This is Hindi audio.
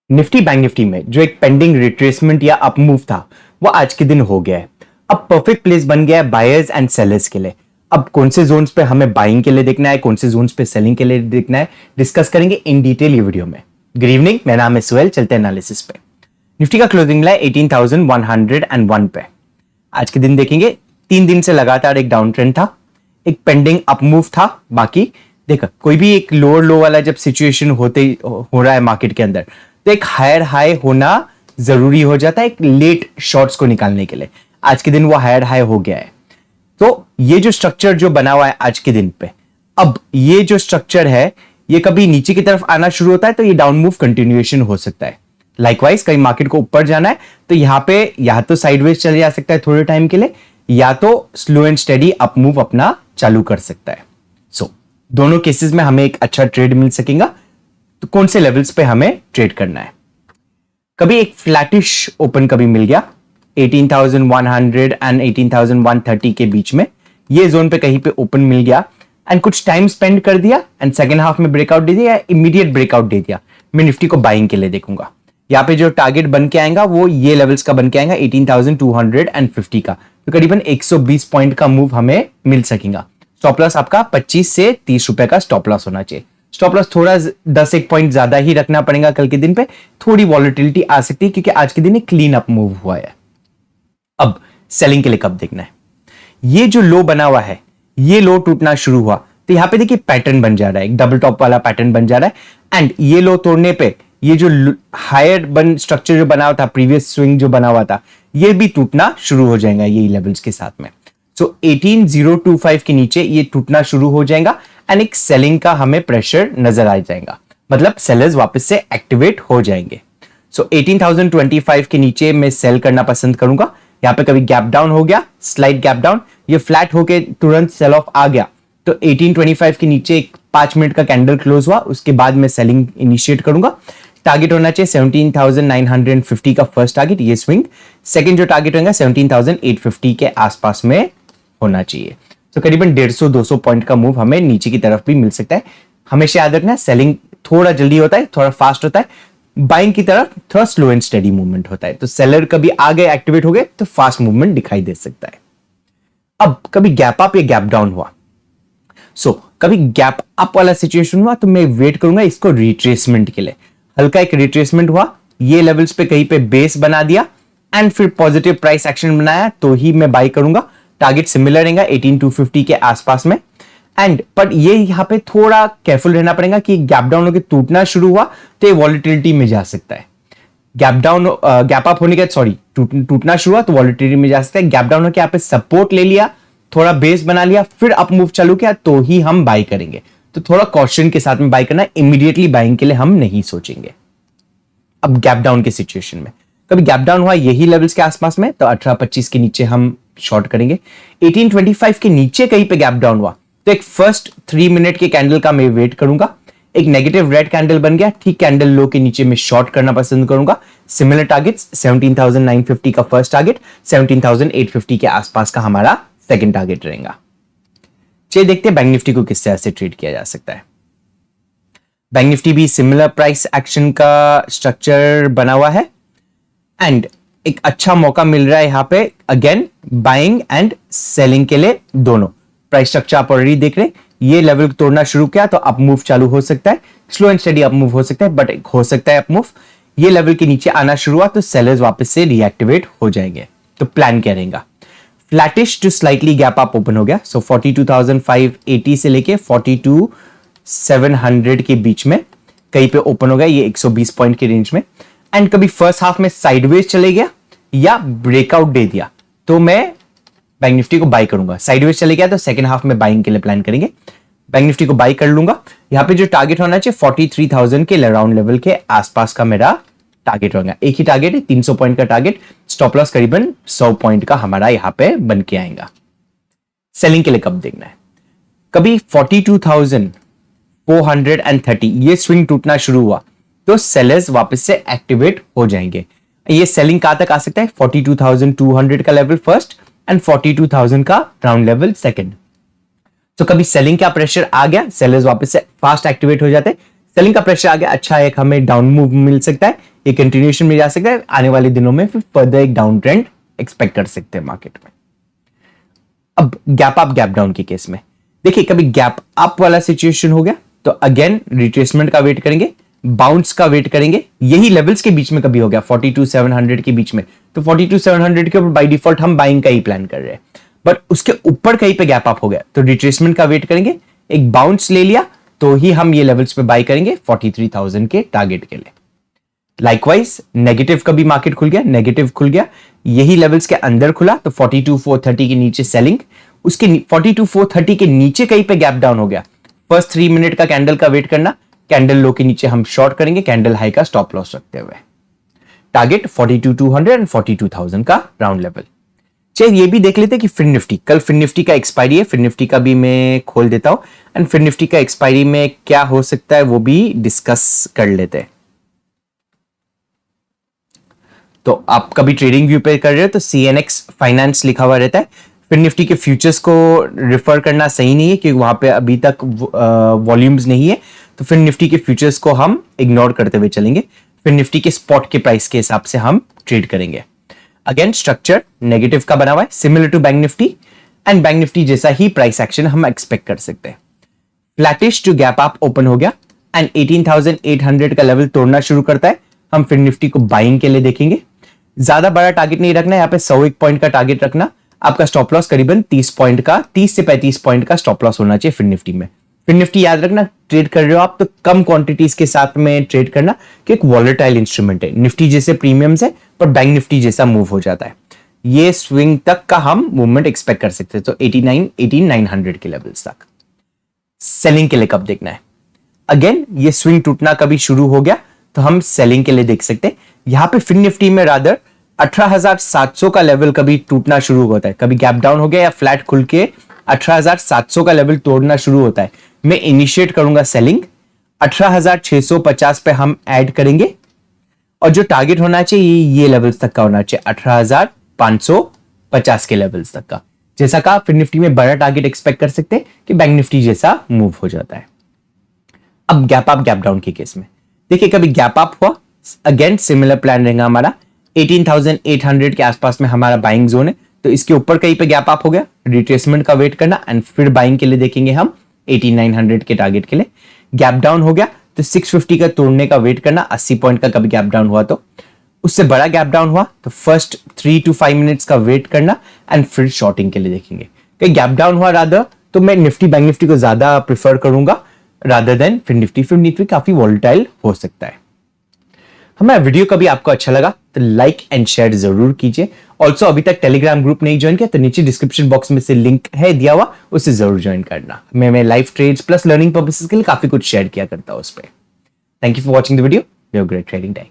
निफ्टी बैंक निफ्टी में जो एक पेंडिंग रिट्रेसमेंट या अपमूव था वो आज के दिन हो गया है। अब परफेक्ट प्लेस बन गया है बायर्स एंड सेलर्स के लिए। अब कौन से जोन्स पे हमें बाइंग के लिए देखना है, कौन से जोन्स पे सेलिंग के लिए देखना है, डिस्कस करेंगे इन डिटेल ये वीडियो में। गुड इवनिंग, मेरा नाम है सुहेल। चलते हैं एनालिसिस पे। निफ्टी का क्लोजिंग मिला है 18,101 पे। आज के दिन देखेंगे 3 दिन से लगातार एक डाउन ट्रेंड था, एक पेंडिंग अपमूव था। बाकी देखा कोई भी एक लोअर लो वाला जब सिचुएशन हो रहा है मार्केट के अंदर, तो एक हायर हाई होना जरूरी हो जाता है एक लेट शॉर्ट्स को निकालने के लिए। आज के दिन वो हायर हाई हो गया है। तो ये जो स्ट्रक्चर जो बना हुआ है आज के दिन पे, अब ये जो स्ट्रक्चर है ये कभी नीचे की तरफ आना शुरू होता है तो ये डाउन मूव कंटिन्यूएशन हो सकता है। लाइकवाइज कहीं मार्केट को ऊपर जाना है तो यहां पे या तो साइडवेज चले जा सकता है थोड़े टाइम के लिए, या तो slow and steady up move अपना चालू कर सकता है। सो दोनों केसेस में हमें एक अच्छा ट्रेड मिल सकेगा। तो कौन से लेवल्स पे हमें ट्रेड करना है। कभी एक फ्लैटिश ओपन कभी मिल गया 18,100 एंड 18,130 के बीच में, ये जोन पे कहीं पे ओपन मिल गया एंड कुछ टाइम स्पेंड कर दिया एंड सेकेंड हाफ में ब्रेकआउट दे दिया या इमीडिएट ब्रेकआउट दे दिया, मैं निफ्टी को बाइंग के लिए देखूंगा। यहाँ पे जो टारगेट बन के आएगा वो ये लेवल्स का बन के आएगा 18,250 का, तो करीबन 120 पॉइंट का मूव हमें मिल सकेगा। स्टॉप लॉस आपका 25 से 30 रुपए का स्टॉप लॉस होना चाहिए। स्टॉप लॉस थोड़ा 10-1 पॉइंट ज्यादा ही रखना पड़ेगा। कल के दिन पे थोड़ी वॉलेटिलिटी आ सकती है क्योंकि आज के दिन एक क्लीन अप मूव हुआ है। अब सेलिंग के लिए कब देखना है। ये जो लो बना हुआ है, ये लो टूटना शुरू हुआ तो यहां पे देखिए पैटर्न बन जा रहा है, एक डबल टॉप वाला पैटर्न बन जा रहा है एंड ये लो तोड़ने पे ये जो हायर स्ट्रक्चर जो बना हुआ था, प्रीवियस स्विंग जो बना हुआ था, ये भी टूटना शुरू हो जाएगा ये लेवल्स के साथ में। सो 18,025 के नीचे ये टूटना शुरू हो जाएगा एंड एक सेलिंग का हमें प्रेशर नजर आ जाएगा, मतलब सेलर्स वापस से एक्टिवेट हो जाएंगे। सो 18,025 के नीचे मैं सेल करना पसंद करूंगा। यहां पे कभी गैप डाउन हो गया, स्लाइड गैप डाउन, ये फ्लैट होके तुरंत सेल ऑफ आ गया तो 1825 के नीचे एक 5 मिनट का कैंडल क्लोज हुआ, उसके बाद मैं सेलिंग इनिशिएट करूंगा। टारगेट होना चाहिए 17,950 का फर्स्ट टारगेट, ये स्विंग। सेकंड जो टारगेट होगा 17,850 के आसपास में होना चाहिए। तो करीबन 150-200 पॉइंट का मूव हमें नीचे की तरफ भी मिल सकता है। हमेशा याद रखना, सेलिंग थोड़ा जल्दी होता है, थोड़ा फास्ट होता है, बाइंग की तरफ थोड़ा स्लो एंड स्टेडी मूवमेंट होता है। तो सेलर कभी आ गए, एक्टिवेट हो गए तो फास्ट मूवमेंट दिखाई दे सकता है। अब कभी गैप अप या गैप डाउन हुआ, कभी गैप अप वाला सिचुएशन हुआ तो मैं वेट करूंगा इसको रिट्रेसमेंट के लिए। हल्का एक रिट्रेसमेंट हुआ, ये लेवल्स पे कहीं पे बेस बना दिया एंड फिर पॉजिटिव प्राइस एक्शन बनाया तो ही मैं बाई करूंगा। टारगेट सिमिलर रहेगा 18,250 के आसपास में एंड पर ये यहां पे थोड़ा केयरफुल रहना पड़ेगा कि गैप डाउन होकर टूटना शुरू हुआ तो ये वॉलेटिलिटी में जा सकता है। गैप अप होने के सॉरी टूटना शुरू हुआ तो वॉलेटिलिटी में जा सकता है। गैप डाउन होकर यहाँ पे सपोर्ट ले लिया, थोड़ा बेस बना लिया, फिर अप मूव चालू किया तो ही हम बाई करेंगे। तो थोड़ा कॉशन के साथ में बाई करना, इमीडिएटली बाइंग के लिए हम नहीं सोचेंगे। अब गैप डाउन के सिचुएशन में कभी गैप डाउन हुआ यही लेवल्स के आसपास में तो 1825 के नीचे हम शॉर्ट करेंगे। 1825 के नीचे कहीं पे गैप डाउन हुआ तो एक फर्स्ट 3 मिनट के कैंडल का मैं वेट करूंगा। एक नेगेटिव रेड कैंडल बन गया, ठीक कैंडल लो के नीचे मैं शॉर्ट करना पसंद करूंगा। सिमिलर टारगेट्स 17,950 का फर्स्ट टारगेट, 17,850 के आसपास का हमारा सेकंड टारगेट रहेगा। चलिए देखते हैं बैंक निफ्टी को किस तरह से ट्रेड किया जा सकता है। बैंक निफ्टी भी सिमिलर प्राइस एक्शन का स्ट्रक्चर बना हुआ है एंड एक अच्छा मौका मिल रहा है यहां पे अगेन बाइंग एंड सेलिंग के लिए दोनों। प्राइस स्ट्रक्चर आप ऑलरेडी देख रहे हैं, ये लेवल तोड़ना शुरू किया तो अप मूव चालू हो सकता है, slow and steady up move हो सकता है, बट हो सकता है अप मूव। ये लेवल के नीचे आना शुरू हुआ तो सेलर्स वापस से रीएक्टिवेट हो जाएंगे। तो प्लान क्या रहेगा, flattish to slightly gap up open हो गया। सो 42,580 से लेके 42,700 के बीच में कहीं पे ओपन हो गया, ये 120 पॉइंट के रेंज में एंड कभी फर्स्ट हाफ में साइडवेज चले गया या ब्रेकआउट दे दिया तो मैं बैंक निफ्टी को बाई करूंगा। साइडवेज चले गया तो सेकंड हाफ में बाइंग के लिए प्लान करेंगे, बैंक निफ्टी को बाई कर लूंगा। यहां पे जो टारगेट होना चाहिए 43,000 के अराउंड लेवल के आसपास का मेरा टारगेट होगा। एक ही टारगेट है, 300 पॉइंट का टारगेट। स्टॉप लॉस करीबन 100 पॉइंट का हमारा यहां पे बन के आएगा। सेलिंग के लिए कब देखना है, कभी 42,430 ये स्विंग टूटना शुरू हुआ तो सेलर्स वापस से एक्टिवेट हो जाएंगे। ये सेलिंग कहां तक आ सकता है, 42,200 का लेवल फर्स्ट एंड 42,000 का राउंड लेवल सेकंड। तो कभी सेलिंग का प्रेशर आ गया, सेलर्स वापस से फास्ट एक्टिवेट हो जाते हैं। सेलिंग का प्रेशर आ गया, अच्छा एक हमें डाउन मूव मिल सकता है ये कंटिन्यूएशन में जा सकता है, आने वाले दिनों में फिर फर्दर एक डाउन ट्रेंड एक्सपेक्ट कर सकते हैं मार्केट में। अब गैप अप गैप डाउन के केस में देखिए, कभी गैप अप वाला सिचुएशन हो गया तो अगेन रिट्रेसमेंट का वेट करेंगे, बाउंस का वेट करेंगे, यही लेवल्स के बीच में कभी हो गया 42,700 के बीच में, तो 42,700 के ऊपर बाय डिफॉल्ट हम बाइंग का ही प्लान कर रहे हैं। बट उसके ऊपर कहीं पे गैप अप हो गया तो रिट्रेसमेंट का वेट करेंगे, एक बाउंस ले लिया तो ही हम ये लेवल्स पे बाय करेंगे 43,000 के टारगेट के लिए। लाइकवाइज नेगेटिव का भी मार्केट खुल गया, नेगेटिव खुल गया, यही लेवल्स के अंदर खुला तो 42,430 के नीचे सेलिंग, उसके 42,430 के नीचे कहीं पे गैप डाउन हो गया, फर्स्ट 3 मिनट का कैंडल का वेट करना, कैंडल लो के नीचे हम शॉर्ट करेंगे, कैंडल हाई का स्टॉप लॉस रखते हुए। टारगेट 42,200 एंड 42,000 का राउंड लेवल। चलिए ये भी देख लेते हैं कि फिन निफ्टी, कल फिन निफ्टी का एक्सपायरी है, फिन निफ्टी का भी मैं खोल देता हूं एंड फिन निफ्टी का एक्सपायरी में क्या हो सकता है वो भी डिस्कस कर लेते हैं। तो आप कभी ट्रेडिंग व्यू पे कर रहे हो तो CNX फाइनेंस लिखा हुआ रहता है। फिन निफ्टी के फ्यूचर्स को रिफर करना सही नहीं है क्योंकि वहां पे अभी तक वॉल्यूम्स नहीं है, तो फिन निफ्टी के फ्यूचर्स को हम इग्नोर करते हुए चलेंगे। फिन निफ्टी के स्पॉट के प्राइस के हिसाब से हम ट्रेड करेंगे। अगेन स्ट्रक्चर नेगेटिव का बना हुआ है, similar to Bank Nifty, and Bank Nifty जैसा ही प्राइस एक्शन हम एक्सपेक्ट कर सकते हैं। Flattish to gap up open हो गया एंड 18,800 का लेवल तोड़ना शुरू करता है, हम फिन निफ्टी को बाइंग के लिए देखेंगे। ज्यादा बड़ा टारगेट नहीं रखना है, यहाँ पे 101 पॉइंट का टारगेट रखना, आपका स्टॉप लॉस करीबन 30 पॉइंट का, 30 से 35 पॉइंट का स्टॉप लॉस होना चाहिए फिन निफ्टी में। फिन निफ्टी याद रखना, ट्रेड कर रहे हो आप तो कम क्वांटिटीज के साथ में ट्रेड करना, कि एक वॉलेटाइल इंस्ट्रूमेंट है, निफ्टी जैसे प्रीमियम्स है पर बैंक निफ्टी जैसा मूव हो जाता है। ये स्विंग तक का हम मूवमेंट एक्सपेक्ट कर सकते हैं, तो 18,900 के लेवल्स तक। सेलिंग के लिए कब देखना है, अगेन ये स्विंग टूटना कभी शुरू हो गया तो हम सेलिंग के लिए देख सकते हैं। यहां पे फिन निफ्टी में रादर 18,700 का लेवल कभी टूटना शुरू होता है, कभी गैप डाउन हो गया या फ्लैट खुल के 18,700 का लेवल तोड़ना शुरू होता है, मैं इनिशिएट करूंगा सेलिंग। 18,650 पे हम ऐड करेंगे और जो टारगेट होना चाहिए ये लेवल्स तक का होना चाहिए, 18,550 के लेवल्स तक का। जैसा कहा फिर निफ्टी में बड़ा टारगेट एक्सपेक्ट कर सकते हैं कि बैंक निफ्टी जैसा मूव हो जाता है। अब गैप अप गैप डाउन के केस में देखिए, कभी गैप अप हुआ, अगेन सिमिलर प्लान रहेगा हमारा, 18,800 के आसपास में हमारा बाइंग जोन है, तो इसके ऊपर कहीं पे गैप अप हो गया, रिट्रेसमेंट का वेट करना एंड फिर बाइंग के लिए देखेंगे हम 18,900 के टारगेट के लिए। गैप डाउन हो गया तो 650 का तोड़ने का वेट करना, 80 पॉइंट का कभी गैप डाउन हुआ तो, उससे बड़ा गैप डाउन हुआ तो फर्स्ट 3 to 5 मिनट्स का वेट करना एंड फिर शॉर्टिंग के लिए देखेंगे। कहीं गैप डाउन हुआ रादर तो मैं निफ्टी बैंक निफ्टी को ज्यादा प्रेफर करूंगा rather than Fin Nifty. Fin Nifty काफी वॉलेटाइल हो सकता है। हमारा वीडियो कभी आपको अच्छा लगा तो लाइक एंड शेयर जरूर कीजिए। ऑल्सो अभी तक टेलीग्राम ग्रुप नहीं ज्वाइन किया तो नीचे डिस्क्रिप्शन बॉक्स में से लिंक है दिया हुआ, उसे जरूर ज्वाइन करना। मैं live trades plus learning purposes के लिए काफी कुछ शेयर किया करता हूं उस पर। Thank you for watching the video, have a great trading day.